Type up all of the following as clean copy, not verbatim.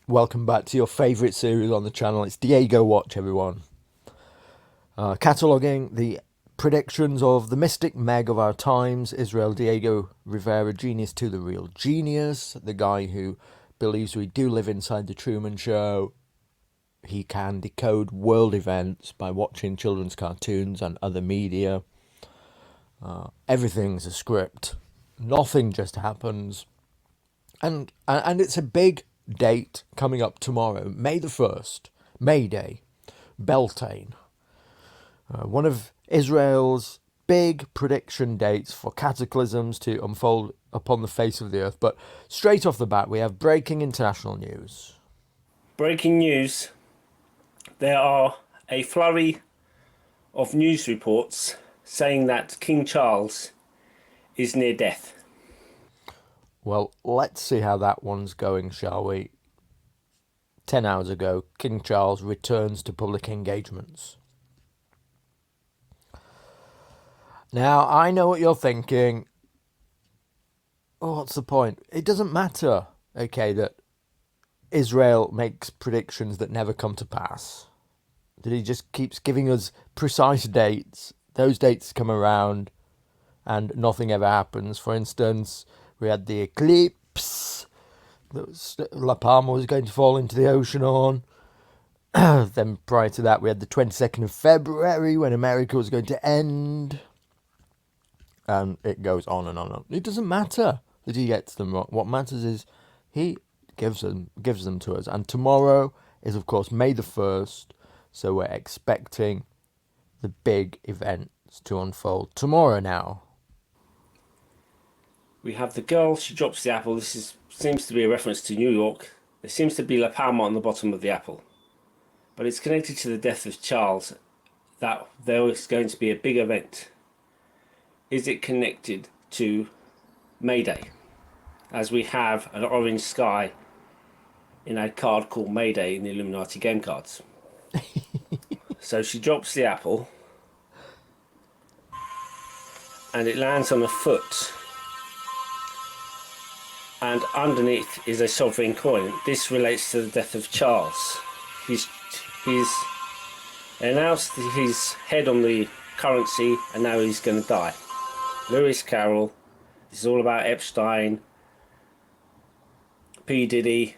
Welcome back to your favourite series on the channel. It's Diego Watch, everyone. Cataloguing the predictions of the mystic Meg of our times, Israel Diego Rivera, genius to the real genius, the guy who believes we do live inside the Truman Show. He can decode world events by watching children's cartoons and other media. Everything's a script. Nothing just happens. And it's a big date coming up tomorrow, May the 1st, May Day, Beltane. One of Israel's big prediction dates for cataclysms to unfold upon the face of the earth. But straight off the bat, we have breaking international news. Breaking news. There are a flurry of news reports saying that King Charles is near death. Well, let's see how that one's going, shall we? 10 hours ago, King Charles returns to public engagements. Now, I know what you're thinking. Oh, what's the point? It doesn't matter, okay, that Israel makes predictions that never come to pass. That he just keeps giving us precise dates. Those dates come around and nothing ever happens. For instance, we had the eclipse that La Palma was going to fall into the ocean on. Then prior to that, we had the 22nd of February when America was going to end. And it goes on and on and on. It doesn't matter that he gets them wrong. What matters is he gives them to us. And tomorrow is, of course, May the 1st. So we're expecting the big events to unfold tomorrow now. We have the girl, she drops the apple. Seems to be a reference to New York. There seems to be La Palma on the bottom of the apple. But it's connected to the death of Charles, that there is going to be a big event. Is it connected to May Day? As we have an orange sky in a card called May Day in the Illuminati game cards. So she drops the apple and it lands on a foot, and underneath is a sovereign coin. This relates to the death of Charles. He's announced his head on the currency and now he's going to die. Lewis Carroll. This is all about Epstein, P. Diddy,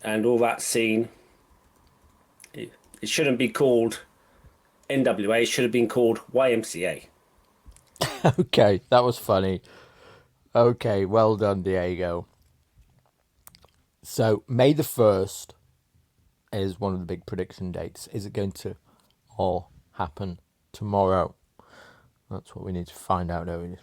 and all that scene. It shouldn't be called NWA, it should have been called YMCA. Okay, that was funny. Okay, well done, Diego. So, May the 1st is one of the big prediction dates. Is it going to all happen tomorrow? That's what we need to find out, don't we?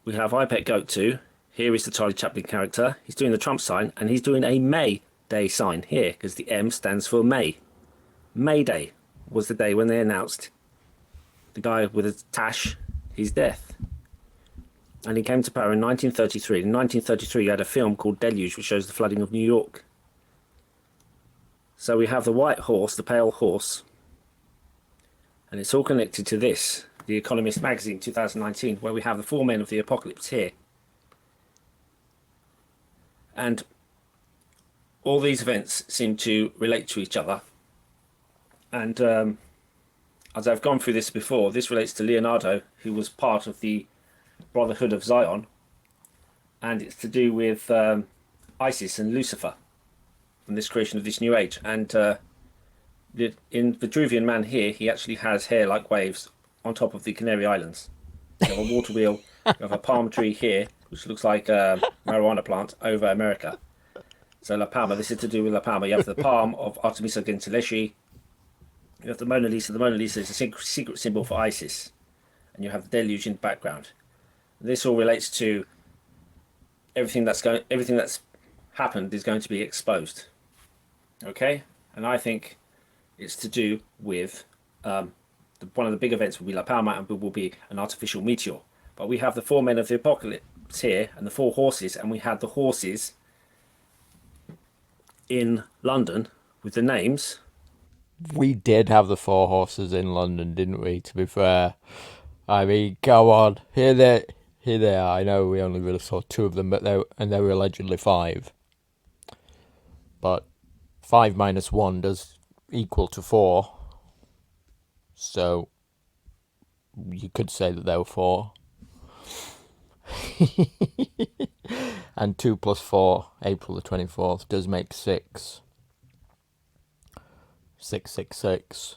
We have iPet Goat 2. Here is the Charlie Chaplin character. He's doing the Trump sign and he's doing a May Day sign here because the M stands for May. May Day was the day when they announced the guy with a tash, his death. And he came to power in 1933. In 1933, you had a film called Deluge, which shows the flooding of New York. So we have the white horse, the pale horse, and it's all connected to this, The Economist magazine 2019, where we have the four men of the apocalypse here. And all these events seem to relate to each other. And as I've gone through this before, this relates to Leonardo, who was part of the Brotherhood of Zion. And it's to do with Isis and Lucifer and this creation of this new age. And in Vitruvian Man here, he actually has hair like waves on top of the Canary Islands. You have a water wheel, you have a palm tree here, which looks like a marijuana plant over America. So La Palma, this is to do with La Palma. You have the palm of Artemisa Gentileschi. You have the Mona Lisa. The Mona Lisa is a secret symbol for ISIS. And you have the deluge in the background. This all relates to everything that's happened is going to be exposed. Okay? And I think it's to do with one of the big events will be La Palma and will be an artificial meteor. But we have the four men of the apocalypse here and the four horses, and we had the horses in London with the names. We did have the four horses in London, didn't we, to be fair? I mean, go on. Here they are. I know we only really saw two of them, but they were allegedly five. but 5 minus 1 does equal to 4. So you could say that there were 4. And 2 plus 4, April the 24th, does make 6. 666.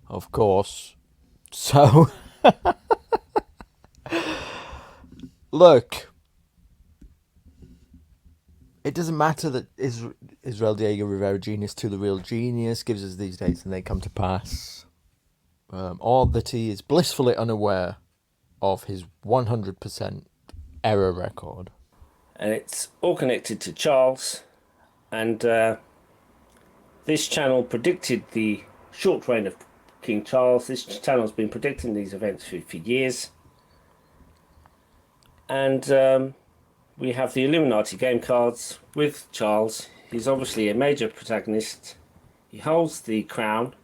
Of course. So, look, it doesn't matter that Israel Diego Rivera, Genius to the Real Genius, gives us these dates and they come to pass. Or that he is blissfully unaware of his 100% error record. And it's all connected to Charles. And this channel predicted the short reign of King Charles. This channel has been predicting these events for years. And we have the Illuminati game cards with Charles. He's obviously a major protagonist. He holds the crown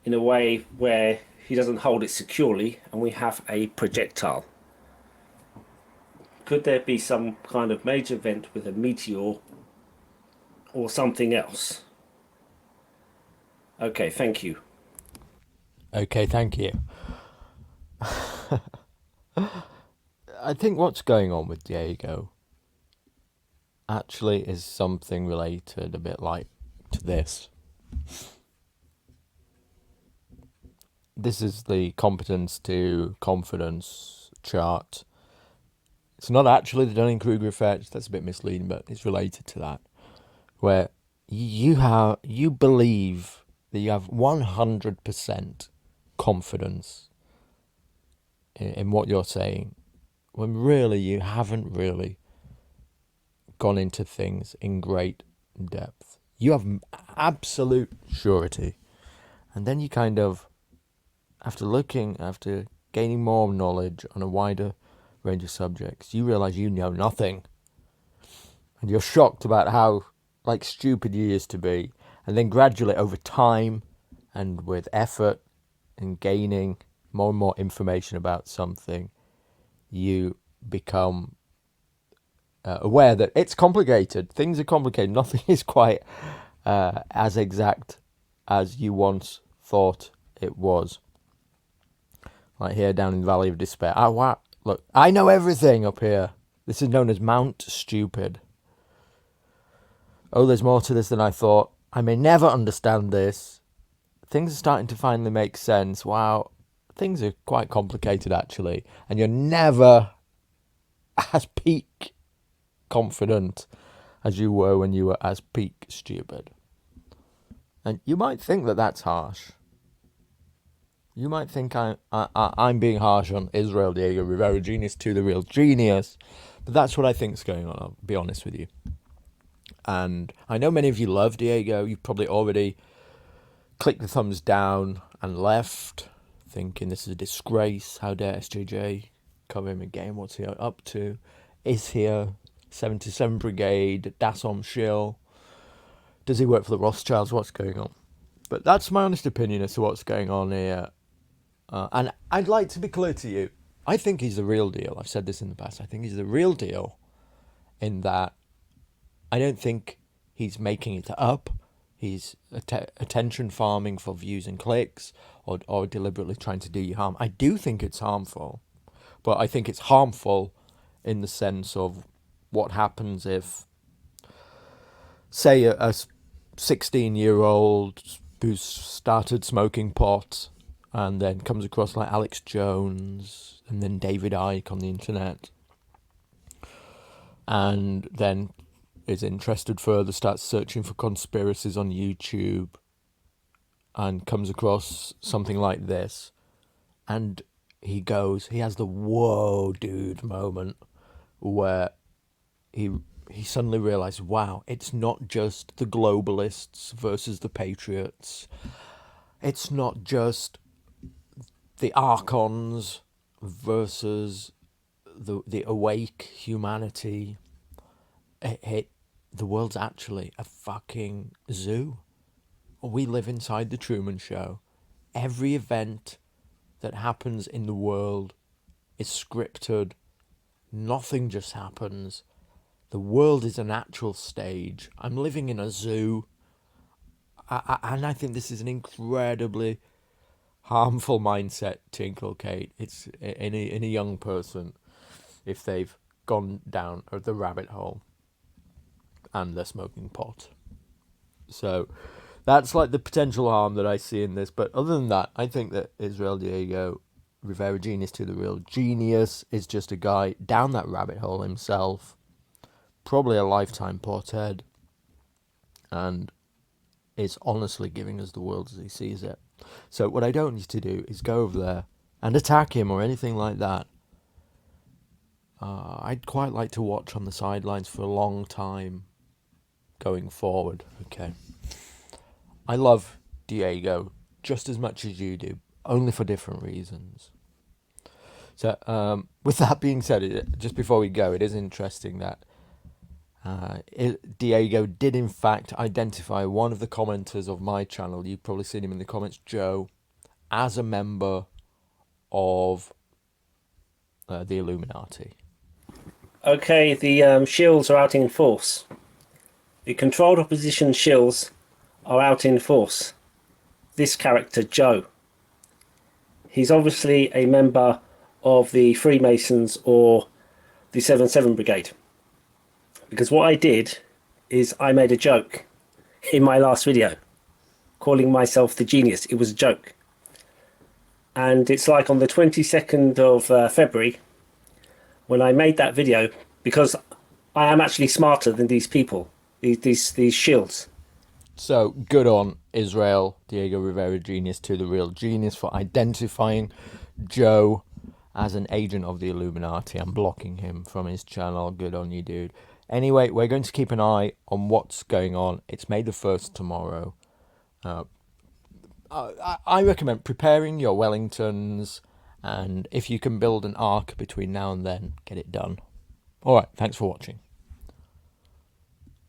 in a way where he doesn't hold it securely, and we have a projectile. Could there be some kind of major event with a meteor or something else? Okay, thank you. Okay, thank you. I think what's going on with Diego actually is something related a bit like to this. This is the competence to confidence chart. It's not actually the Dunning-Kruger effect. That's a bit misleading, but it's related to that, where you believe that you have 100% confidence in what you're saying, when really you haven't really gone into things in great depth. You have absolute surety, and then you kind of, after gaining more knowledge on a wider range of subjects, you realise you know nothing. And you're shocked about how stupid you used to be. And then gradually over time and with effort and gaining more and more information about something, you become aware that it's complicated. Things are complicated. Nothing is quite as exact as you once thought it was. Like here down in the Valley of Despair. Oh, wow. Look, I know everything up here. This is known as Mount Stupid. Oh, there's more to this than I thought. I may never understand this. Things are starting to finally make sense. Wow. Things are quite complicated, actually. And you're never as peak confident as you were when you were as peak stupid. And you might think that that's harsh. You might think I'm being harsh on Israel Diego Rivera, Genius to the Real Genius. But that's what I think's going on, I'll be honest with you. And I know many of you love Diego. You've probably already clicked the thumbs down and left, thinking this is a disgrace. How dare SJJ cover him again? What's he up to? Is he a 77 Brigade, Dassom shill? Does he work for the Rothschilds? What's going on? But that's my honest opinion as to what's going on here. And I'd like to be clear to you. I think he's the real deal. I've said this in the past. I think he's the real deal in that I don't think he's making it up. He's attention farming for views and clicks or deliberately trying to do you harm. I do think it's harmful. But I think it's harmful in the sense of what happens if, say, a 16-year-old who's started smoking pot and then comes across like Alex Jones and then David Icke on the internet and then is interested further, starts searching for conspiracies on YouTube and comes across something like this, and he has the whoa dude moment where he suddenly realized, wow, it's not just the globalists versus the patriots. It's not just the archons versus the awake humanity. The world's actually a fucking zoo. We live inside the Truman Show. Every event that happens in the world is scripted. Nothing just happens. The world is a natural stage. I'm living in a zoo. And I think this is an incredibly harmful mindset to inculcate. It's in a young person if they've gone down the rabbit hole and they're smoking pot. So that's like the potential harm that I see in this. But other than that, I think that Israel Diego Rivera, Genius to the Real Genius, is just a guy down that rabbit hole himself. Probably a lifetime pothead. And is honestly giving us the world as he sees it. So what I don't need to do is go over there and attack him or anything like that. I'd quite like to watch on the sidelines for a long time going forward. Okay. I love Diego just as much as you do, only for different reasons. So with that being said, just before we go, it is interesting that Diego did in fact identify one of the commenters of my channel, you've probably seen him in the comments, Joe, as a member of the Illuminati. Okay, the shills are out in force. The controlled opposition shills are out in force. This character, Joe, he's obviously a member of the Freemasons or the 7-7 Brigade. Because what I did is I made a joke in my last video, calling myself the genius. It was a joke. And it's like on the 22nd of February, when I made that video, because I am actually smarter than these people, these shields. So good on Israel Diego Rivera, Genius to the Real Genius, for identifying Joe as an agent of the Illuminati and blocking him from his channel. Good on you, dude. Anyway, we're going to keep an eye on what's going on. It's May the 1st tomorrow. I recommend preparing your Wellingtons, and if you can build an arc between now and then, get it done. All right, thanks for watching.